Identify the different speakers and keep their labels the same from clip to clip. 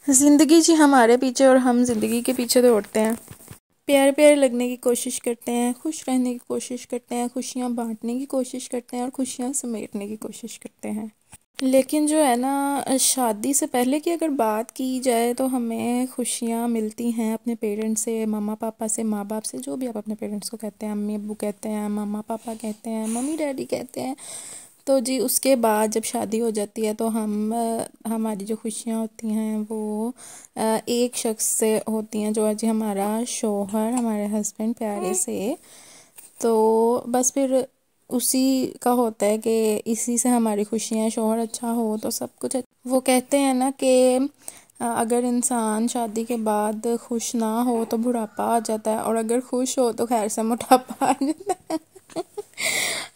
Speaker 1: ज़िंदगी जी हमारे पीछे और हम ज़िंदगी के पीछे दौड़ते हैं। प्यारे प्यारे लगने की कोशिश करते हैं, खुश रहने की कोशिश करते हैं, खुशियाँ बांटने की कोशिश करते हैं और खुशियाँ समेटने की कोशिश करते हैं। लेकिन जो है ना, शादी से पहले की अगर बात की जाए तो हमें खुशियाँ मिलती हैं अपने पेरेंट्स से, मम्मा पापा से, माँ बाप से, जो भी आप अपने पेरेंट्स को कहते हैं, अम्मी अब्बू कहते हैं, मम्मा पापा कहते हैं, मम्मी डैडी कहते हैं। तो जी उसके बाद जब शादी हो जाती है तो हमारी जो खुशियाँ होती हैं वो एक शख्स से होती हैं, जो है जी हमारा शोहर, हमारे हस्बैंड प्यारे से। तो बस फिर उसी का होता है कि इसी से हमारी खुशियाँ, शोहर अच्छा हो तो सब कुछ वो कहते हैं ना कि अगर इंसान शादी के बाद खुश ना हो तो बुढ़ापा आ जाता है, और अगर खुश हो तो खैर से मोटापा आ जाता है।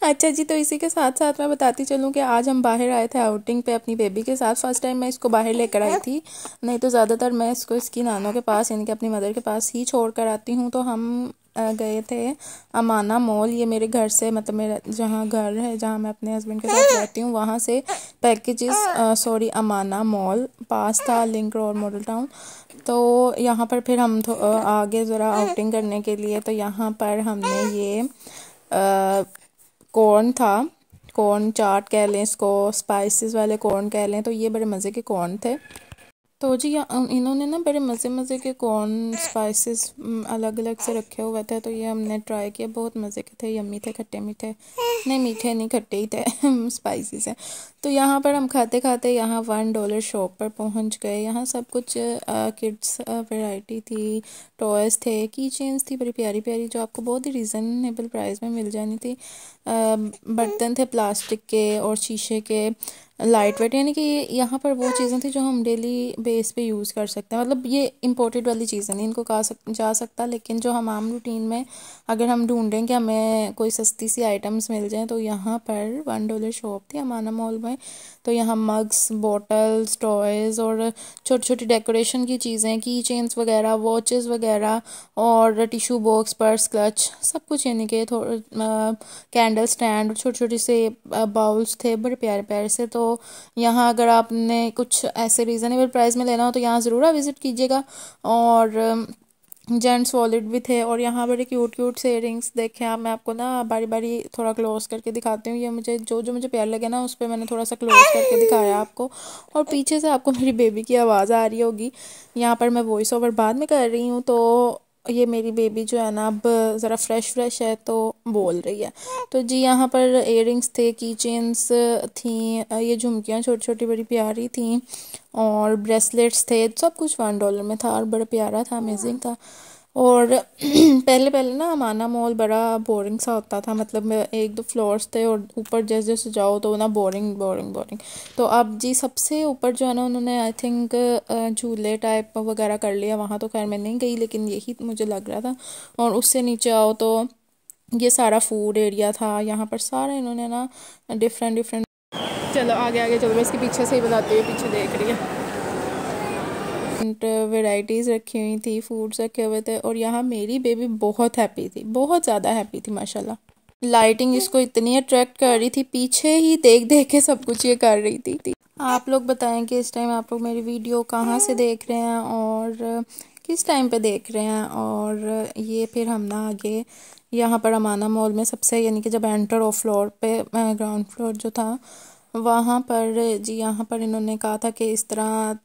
Speaker 1: अच्छा जी, तो इसी के साथ साथ मैं बताती चलूँ कि आज हम बाहर आए थे आउटिंग पे अपनी बेबी के साथ। फर्स्ट टाइम मैं इसको बाहर लेकर आई थी, नहीं तो ज़्यादातर मैं इसको इसकी नानों के पास यानी कि अपनी मदर के पास ही छोड़ कर आती हूँ। तो हम गए थे अमाना मॉल। ये मेरे घर से, मतलब मेरा जहाँ घर है, जहाँ मैं अपने हस्बैंड के साथ रहती हूँ, वहाँ से पैकेजेस अमाना मॉल पास था, लिंक रोड, मॉडल टाउन। तो यहाँ पर फिर हम आगे ज़रा आउटिंग करने के लिए, तो यहाँ पर हमने ये कॉर्न था, कॉर्न चाट कह लें इसको, स्पाइसेस वाले कॉर्न कह लें, तो ये बड़े मज़े के कॉर्न थे। तो जी इन्होंने ना बड़े मज़े मज़े के कॉर्न स्पाइसेस अलग अलग से रखे हुए थे, तो ये हमने ट्राई किया, बहुत मज़े के थे, यम्मी थे, खट्टे मीठे, नहीं मीठे नहीं खट्टे ही थे स्पाइसी से। तो यहाँ पर हम खाते खाते यहाँ $1 शॉप पर पहुँच गए। यहाँ सब कुछ किड्स वैरायटी थी, टॉयज़ थे, की चेन्स थी बड़ी प्यारी प्यारी, जो आपको बहुत ही रीज़नेबल प्राइस में मिल जानी थी। बर्तन थे प्लास्टिक के और शीशे के, लाइट वेट, यानी कि यहाँ पर वो चीज़ें थी जो हम डेली बेस पे यूज़ कर सकते हैं। मतलब ये इम्पोर्टेड वाली चीज़ें नहीं, इनको कहा जा सकता, लेकिन जो हम आम रूटीन में अगर हम ढूंढें कि हमें कोई सस्ती सी आइटम्स मिल जाएं, तो यहाँ पर $1 शॉप थी अमाना मॉल में। तो यहाँ मग्स, बॉटल्स, टॉयज़ और छोटी छोटी डेकोरेशन की चीज़ें, की चेन्स वगैरह, वॉचेस वगैरह, और टिशू बॉक्स, पर्स, क्लच, सब कुछ, यानी कि कैंडल स्टैंड, छोटे छोटे से बाउल्स थे बड़े प्यारे प्यारे से। तो यहाँ अगर आपने कुछ ऐसे रीज़नेबल प्राइस में लेना हो तो यहाँ ज़रूर आप विज़िट कीजिएगा। और जेंट्स वॉलेट भी थे, और यहाँ बड़े क्यूट क्यूट से इयरिंग्स देखे आप। मैं आपको ना बारी बारी थोड़ा क्लोज करके दिखाती हूँ, ये मुझे जो मुझे प्यार लगे ना उस पर मैंने थोड़ा सा क्लोज करके दिखाया आपको। और पीछे से आपको मेरी बेबी की आवाज़ आ रही होगी, यहाँ पर मैं वॉइस ओवर बाद में कर रही हूँ। तो ये मेरी बेबी जो है ना अब ज़रा फ्रेश है तो बोल रही है। तो जी यहाँ पर इयरिंग्स थे, की चेन्स थी, ये झुमकियाँ छोटी छोटी बड़ी प्यारी थी, और ब्रेसलेट्स थे, सब कुछ $1 में था और बड़ा प्यारा था, अमेजिंग था। और पहले पहले ना अमाना मॉल बड़ा बोरिंग सा होता था, मतलब एक दो फ्लोर्स थे और ऊपर जैसे जैसे जाओ तो ना बोरिंग बोरिंग बोरिंग। तो अब जी सबसे ऊपर जो है ना उन्होंने आई थिंक झूले टाइप वगैरह कर लिया, वहाँ तो खैर मैं नहीं गई, लेकिन यही मुझे लग रहा था। और उससे नीचे आओ तो ये सारा फूड एरिया था, यहाँ पर सारा इन्होंने ना डिफरेंट डिफरेंट। चलो आगे आगे चलो, मैं इसके पीछे से ही बताती हूँ, पीछे देख रही है, वैरायटीज़ रखी हुई थी, फूड्स रखे हुए थे। और यहाँ मेरी बेबी बहुत हैप्पी थी, बहुत ज़्यादा हैप्पी थी माशाल्लाह। लाइटिंग इसको इतनी अट्रैक्ट कर रही थी, पीछे ही देख देख के सब कुछ ये कर रही थी। आप लोग बताएं कि इस टाइम आप लोग मेरी वीडियो कहाँ से देख रहे हैं और किस टाइम पे देख रहे हैं। और ये फिर हम ना आगे यहाँ पर अमाना मॉल में सबसे, यानी कि जब एंटर ऑफ फ्लोर पे, ग्राउंड फ्लोर जो था वहाँ पर जी, यहाँ पर इन्होंने कहा था कि इस तरह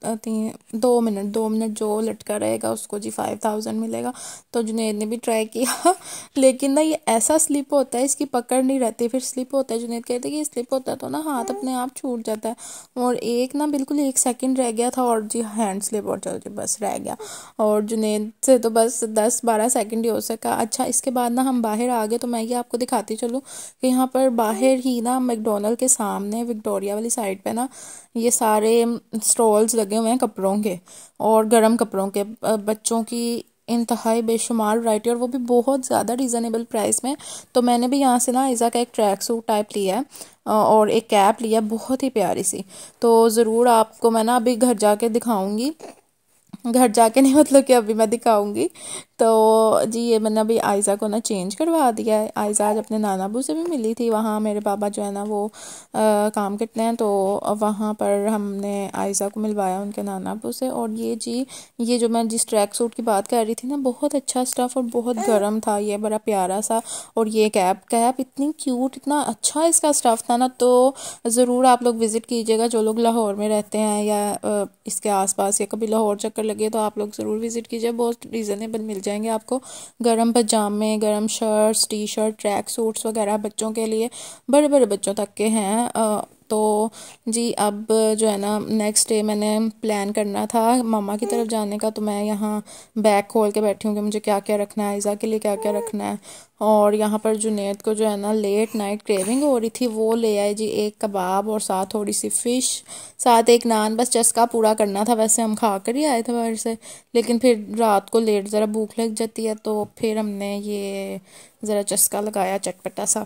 Speaker 1: 2 मिनट जो लटका रहेगा उसको जी 5000 मिलेगा। तो जुनैद ने भी ट्राई किया लेकिन ना ये ऐसा स्लिप होता है, इसकी पकड़ नहीं रहती, फिर स्लिप होता है। जुनैद कहते कि स्लिप होता है तो ना हाथ अपने आप छूट जाता है, और एक ना बिल्कुल 1 सेकंड रह गया था और जी हैंड स्लिप और चल बस रह गया। और जुनैद से तो बस 10-12 सेकंड ही हो सका। अच्छा, इसके बाद ना हम बाहर आ गए, तो मैं ये आपको दिखाती चलूँ कि यहाँ पर बाहर ही ना मैकडोनल्ड के सामने विक्टोरिया वाली साइड पे ना ये सारे स्टॉल्स लगे हुए हैं कपड़ों के, और गर्म कपड़ों के, बच्चों की इंतहाई बेशुमार वैरायटी, और वो भी बहुत ज़्यादा रीज़नेबल प्राइस में। तो मैंने भी यहाँ से ना इज़ा का एक ट्रैक सूट टाइप लिया है और एक कैप लिया, बहुत ही प्यारी सी। तो ज़रूर आपको मैं ना अभी घर जाके दिखाऊंगी, घर जाके नहीं मतलब कि अभी मैं दिखाऊंगी, तो जी ये मैंने अभी आयज़ा को ना चेंज करवा दिया है। आयज़ा आज अपने नाना अबू से भी मिली थी, वहाँ मेरे पापा जो है ना वो काम करते हैं, तो वहाँ पर हमने आयज़ा को मिलवाया उनके नाना अबू से। और ये जी ये जो मैं जिस ट्रैक सूट की बात कर रही थी ना, बहुत अच्छा स्टफ़ और बहुत गर्म था, ये बड़ा प्यारा सा। और ये कैप इतनी क्यूट, इतना अच्छा इसका स्टफ़ था ना। तो ज़रूर आप लोग विज़िट कीजिएगा, जो लोग लाहौर में रहते हैं या इसके आसपास, या कभी लाहौर चक्कर लगे तो आप लोग ज़रूर विज़िट कीजिए, बहुत रीज़नेबल मिल जाएंगे आपको। गरम पजामे, गरम shirts, T shirt, track suits वगैरह बच्चों के लिए, बड़े बड़े बच्चों तक के हैं। तो जी अब जो है ना नेक्स्ट डे मैंने प्लान करना था मामा की तरफ जाने का, तो मैं यहाँ बैग खोल के बैठी हूँ कि मुझे क्या क्या रखना है, आयज़ा के लिए क्या क्या रखना है। और यहाँ पर जुनैद को जो है ना लेट नाइट क्रेविंग हो रही थी, वो ले आए जी एक कबाब और साथ थोड़ी सी फ़िश, साथ एक नान, बस चस्का पूरा करना था। वैसे हम खा कर ही आए थे बाहर से, लेकिन फिर रात को लेट ज़रा भूख लग जाती है, तो फिर हमने ये ज़रा चस्का लगाया चटपटा सा।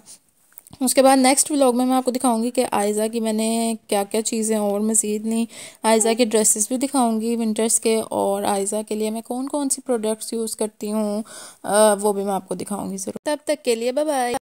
Speaker 1: उसके बाद नेक्स्ट व्लॉग में मैं आपको दिखाऊंगी कि आयज़ा की मैंने क्या क्या चीज़ें और मज़ीद नहीं, आयज़ा के ड्रेसेस भी दिखाऊंगी विंटर्स के, और आयज़ा के लिए मैं कौन कौन सी प्रोडक्ट्स यूज़ करती हूँ वो भी मैं आपको दिखाऊंगी ज़रूर। तब तक के लिए बाय बाय।